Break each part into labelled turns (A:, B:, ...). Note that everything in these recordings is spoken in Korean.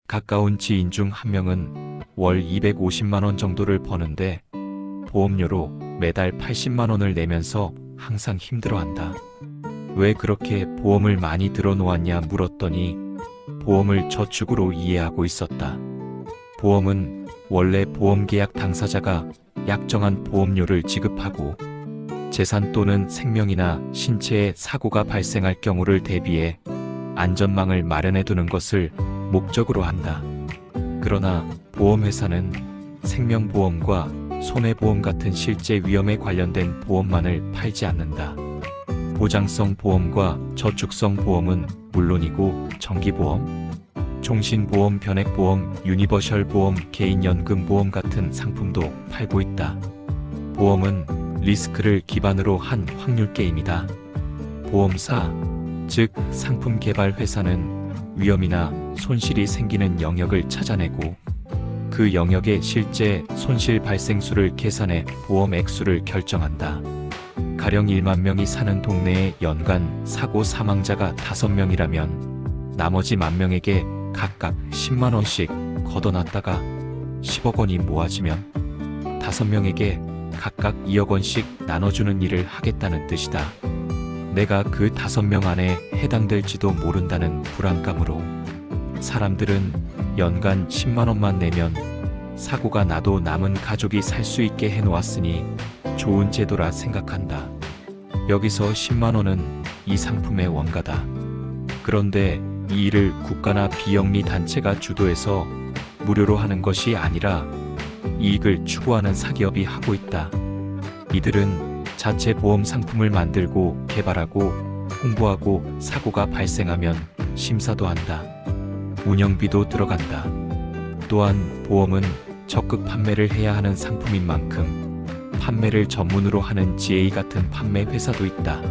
A: 가까운 지인 중 한 명은 월 250만 원 정도를 버는데 보험료로 매달 80만 원을 내면서 항상 힘들어한다. 왜 그렇게 보험을 많이 들어놓았냐 물었더니 보험을 저축으로 이해하고 있었다. 보험은 원래 보험계약 당사자가 약정한 보험료를 지급하고 재산 또는 생명이나 신체에 사고가 발생할 경우를 대비해 안전망을 마련해 두는 것을 목적으로 한다. 그러나 보험회사는 생명보험과 손해보험 같은 실제 위험에 관련된 보험만을 팔지 않는다. 보장성 보험과 저축성 보험은 물론이고 정기보험, 종신보험, 변액보험, 유니버셜 보험, 개인연금보험 같은 상품도 팔고 있다. 보험은 리스크를 기반으로 한 확률 게임이다. 보험사, 즉 상품 개발 회사는 위험이나 손실이 생기는 영역을 찾아내고 그 영역의 실제 손실 발생수를 계산해 보험 액수를 결정한다. 가령 1만 명이 사는 동네에 연간 사고 사망자가 5명이라면 나머지 10,000명에게 각각 10만 원씩 걷어놨다가 10억 원이 모아지면 5명에게 각각 2억 원씩 나눠주는 일을 하겠다는 뜻이다. 내가 그 5명 안에 해당될지도 모른다는 불안감으로 사람들은 연간 10만 원만 내면 사고가 나도 남은 가족이 살 수 있게 해놓았으니 좋은 제도라 생각한다. 여기서 10만 원은 이 상품의 원가다. 그런데 이 일을 국가나 비영리 단체가 주도해서 무료로 하는 것이 아니라 이익을 추구하는 사기업이 하고 있다. 이들은 자체 보험 상품을 만들고 개발하고 홍보하고 사고가 발생하면 심사도 한다. 운영비도 들어간다. 또한 보험은 적극 판매를 해야 하는 상품인 만큼 판매를 전문으로 하는 GA 같은 판매 회사도 있다.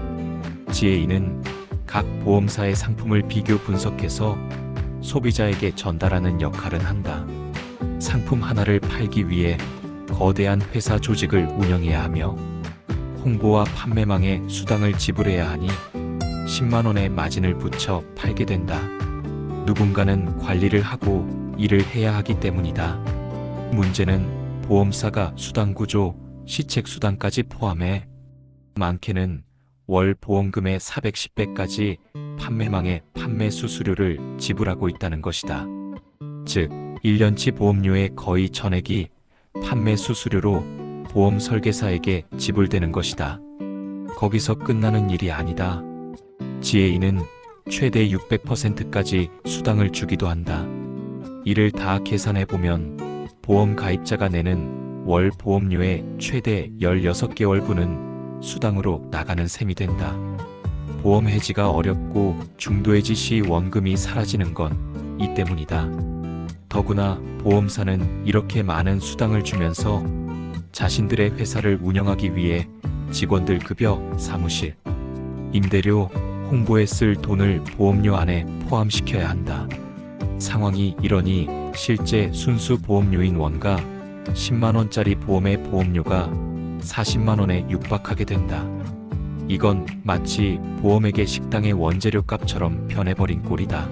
A: GA는 각 보험사의 상품을 비교 분석해서 소비자에게 전달하는 역할을 한다. 상품 하나를 팔기 위해 거대한 회사 조직을 운영해야 하며 홍보와 판매망에 수당을 지불해야 하니 10만 원의 마진을 붙여 팔게 된다. 누군가는 관리를 하고 일을 해야 하기 때문이다. 문제는 보험사가 수당구조, 시책수당까지 포함해 많게는 월 보험금의 410배까지 판매망에 판매 수수료를 지불하고 있다는 것이다. 즉, 1년치 보험료의 거의 전액이 판매 수수료로 보험 설계사에게 지불되는 것이다. 거기서 끝나는 일이 아니다. GA는 최대 600%까지 수당을 주기도 한다. 이를 다 계산해보면 보험 가입자가 내는 월 보험료의 최대 16개월분은 수당으로 나가는 셈이 된다. 보험 해지가 어렵고 중도 해지 시 원금이 사라지는 건 이 때문이다. 더구나 보험사는 이렇게 많은 수당을 주면서 자신들의 회사를 운영하기 위해 직원들 급여, 사무실, 임대료, 홍보에 쓸 돈을 보험료 안에 포함시켜야 한다. 상황이 이러니 실제 순수 보험료인 원가 10만 원짜리 보험의 보험료가 40만 원에 육박하게 된다. 이건 마치 보험액의 식당의 원재료 값처럼 변해버린 꼴이다.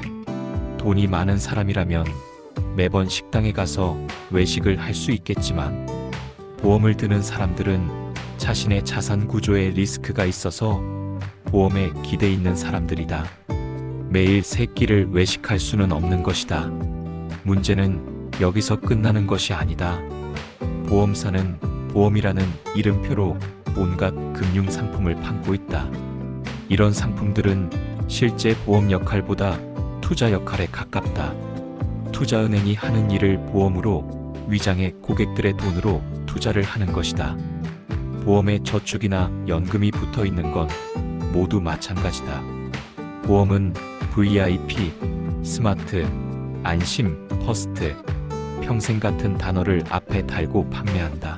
A: 돈이 많은 사람이라면 매번 식당에 가서 외식을 할 수 있겠지만 보험을 드는 사람들은 자신의 자산 구조에 리스크가 있어서 보험에 기대 있는 사람들이다. 매일 세 끼를 외식할 수는 없는 것이다. 문제는 여기서 끝나는 것이 아니다. 보험사는 보험이라는 이름표로 온갖 금융 상품을 판고 있다. 이런 상품들은 실제 보험 역할보다 투자 역할에 가깝다. 투자은행이 하는 일을 보험으로 위장해 고객들의 돈으로 투자를 하는 것이다. 보험에 저축이나 연금이 붙어 있는 건 모두 마찬가지다. 보험은 VIP, 스마트, 안심, 퍼스트, 평생 같은 단어를 앞에 달고 판매한다.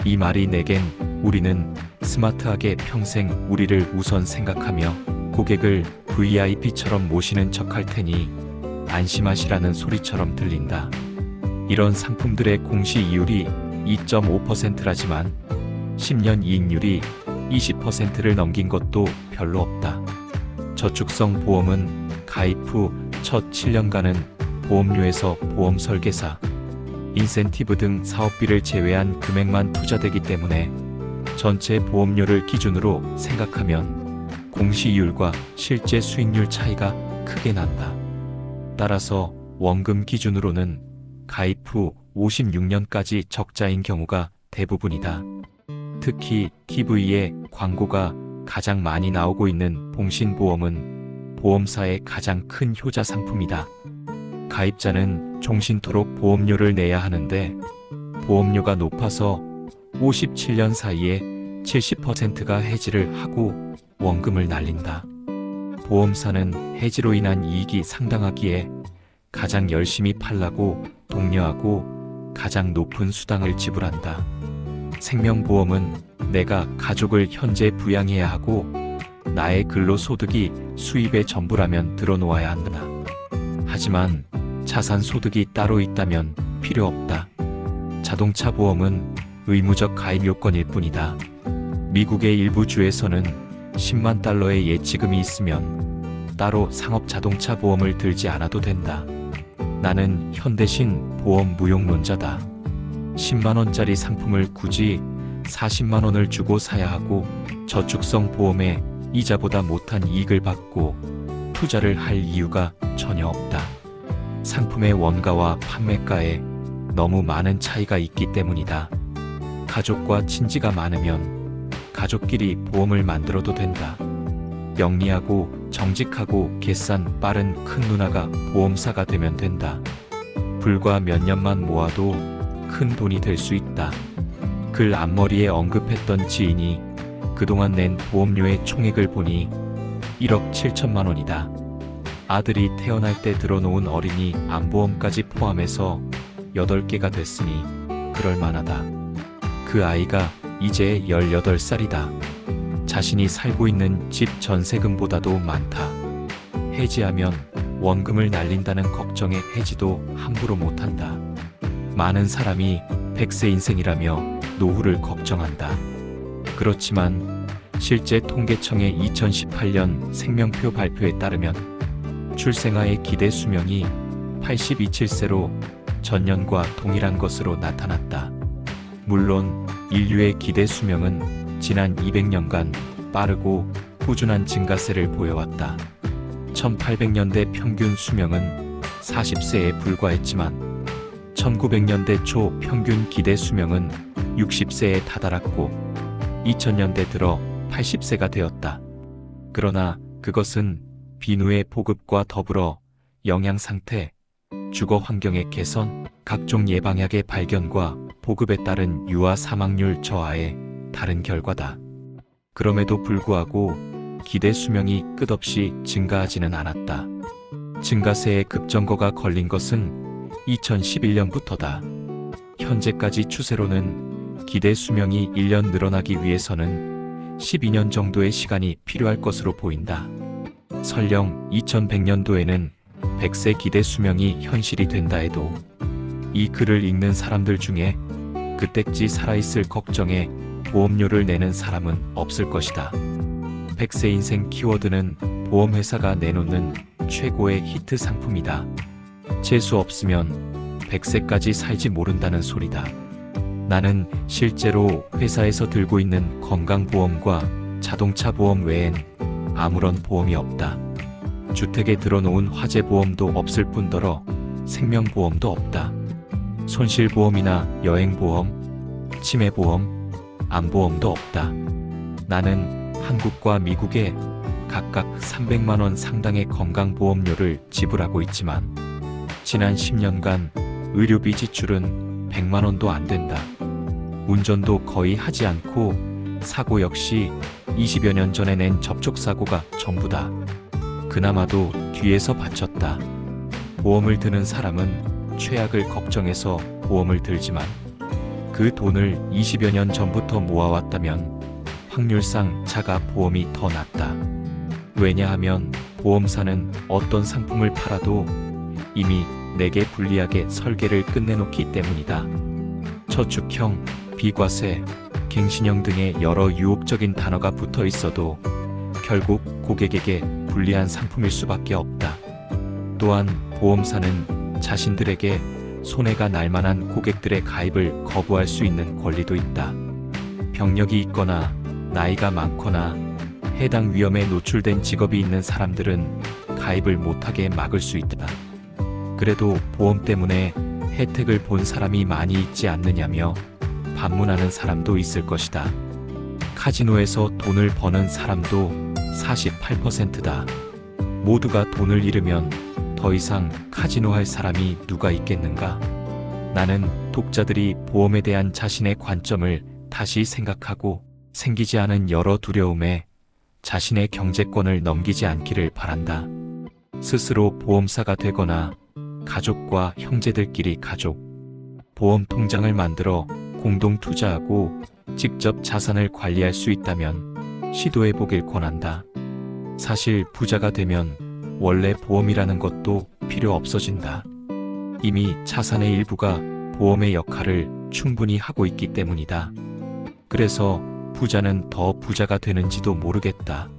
A: 이 말이 내겐 우리는 스마트하게 평생 우리를 우선 생각하며 고객을 VIP처럼 모시는 척할 테니 안심하시라는 소리처럼 들린다. 이런 상품들의 공시이율이 2.5%라지만 10년 이익률이 20%를 넘긴 것도 별로 없다. 저축성 보험은 가입 후 첫 7년간은 보험료에서 보험 설계사, 인센티브 등 사업비를 제외한 금액만 투자되기 때문에 전체 보험료를 기준으로 생각하면 공시이율과 실제 수익률 차이가 크게 난다. 따라서 원금 기준으로는 가입 후 56년까지 적자인 경우가 대부분이다. 특히 TV에 광고가 가장 많이 나오고 있는 봉신보험은 보험사의 가장 큰 효자 상품이다. 가입자는 종신토록 보험료를 내야 하는데 보험료가 높아서 57년 사이에 70%가 해지를 하고 원금을 날린다. 보험사는 해지로 인한 이익이 상당하기에 가장 열심히 팔라고 독려하고 가장 높은 수당을 지불한다. 생명보험은 내가 가족을 현재 부양해야 하고 나의 근로소득이 수입의 전부라면 들어놓아야 한다. 하지만 자산소득이 따로 있다면 필요 없다. 자동차 보험은 의무적 가입 요건일 뿐이다. 미국의 일부 주에서는 10만 달러의 예치금이 있으면 따로 상업 자동차 보험을 들지 않아도 된다. 나는 현대신 보험 무용론자다. 10만원짜리 상품을 굳이 40만원을 주고 사야 하고 저축성 보험에 이자보다 못한 이익을 받고 투자를 할 이유가 전혀 없다. 상품의 원가와 판매가에 너무 많은 차이가 있기 때문이다. 가족과 친지가 많으면 가족끼리 보험을 만들어도 된다. 영리하고 정직하고 계산 빠른 큰 누나가 보험사가 되면 된다. 불과 몇 년만 모아도 큰 돈이 될 수 있다. 글 앞머리에 언급했던 지인이 그동안 낸 보험료의 총액을 보니 1억 7천만 원이다. 아들이 태어날 때 들어놓은 어린이 암보험까지 포함해서 8개가 됐으니 그럴만하다. 그 아이가 이제 18살이다. 자신이 살고 있는 집 전세금보다도 많다. 해지하면 원금을 날린다는 걱정에 해지도 함부로 못한다. 많은 사람이 100세 인생이라며 노후를 걱정한다. 그렇지만 실제 통계청의 2018년 생명표 발표에 따르면 출생아의 기대 수명이 82.7세로 전년과 동일한 것으로 나타났다. 물론 인류의 기대 수명은 지난 200년간 빠르고 꾸준한 증가세를 보여왔다. 1800년대 평균 수명은 40세에 불과했지만 1900년대 초 평균 기대 수명은 60세에 다다랐고 2000년대 들어 80세가 되었다. 그러나 그것은 비누의 보급과 더불어 영양 상태, 주거 환경의 개선, 각종 예방약의 발견과 보급에 따른 유아 사망률 저하의 다른 결과다. 그럼에도 불구하고 기대 수명이 끝없이 증가하지는 않았다. 증가세에 급정거가 걸린 것은 2011년부터다. 현재까지 추세로는 기대 수명이 1년 늘어나기 위해서는 12년 정도의 시간이 필요할 것으로 보인다. 설령 2100년도에는 100세 기대 수명이 현실이 된다 해도 이 글을 읽는 사람들 중에 그때까지 살아있을 걱정에 보험료를 내는 사람은 없을 것이다. 100세 인생 키워드는 보험회사가 내놓는 최고의 히트 상품이다. 재수 없으면 100세까지 살지 모른다는 소리다. 나는 실제로 회사에서 들고 있는 건강보험과 자동차 보험 외엔 아무런 보험이 없다. 주택에 들어놓은 화재보험도 없을 뿐더러 생명보험도 없다. 손실보험이나 여행보험, 치매보험, 암보험도 없다. 나는 한국과 미국에 각각 300만원 상당의 건강보험료를 지불하고 있지만 지난 10년간 의료비 지출은 100만원도 안 된다. 운전도 거의 하지 않고 사고 역시 20여 년 전에 낸 접촉사고가 전부다. 그나마도 뒤에서 받쳤다. 보험을 드는 사람은 최악을 걱정해서 보험을 들지만 그 돈을 20여 년 전부터 모아왔다면 확률상 자가 보험이 더 낫다. 왜냐하면 보험사는 어떤 상품을 팔아도 이미 내게 불리하게 설계를 끝내놓기 때문이다. 저축형, 비과세, 갱신형 등의 여러 유혹적인 단어가 붙어 있어도 결국 고객에게 불리한 상품일 수밖에 없다. 또한 보험사는 자신들에게 손해가 날 만한 고객들의 가입을 거부할 수 있는 권리도 있다. 병력이 있거나 나이가 많거나 해당 위험에 노출된 직업이 있는 사람들은 가입을 못하게 막을 수 있다. 그래도 보험 때문에 혜택을 본 사람이 많이 있지 않느냐며 반문하는 사람도 있을 것이다. 카지노에서 돈을 버는 사람도 48%다. 모두가 돈을 잃으면 더 이상 카지노 할 사람이 누가 있겠는가? 나는 독자들이 보험에 대한 자신의 관점을 다시 생각하고 생기지 않은 여러 두려움에 자신의 경제권을 넘기지 않기를 바란다. 스스로 보험사가 되거나 가족과 형제들끼리 가족, 보험 통장을 만들어 공동 투자하고 직접 자산을 관리할 수 있다면 시도해 보길 권한다. 사실 부자가 되면 원래 보험이라는 것도 필요 없어진다. 이미 자산의 일부가 보험의 역할을 충분히 하고 있기 때문이다. 그래서 부자는 더 부자가 되는지도 모르겠다.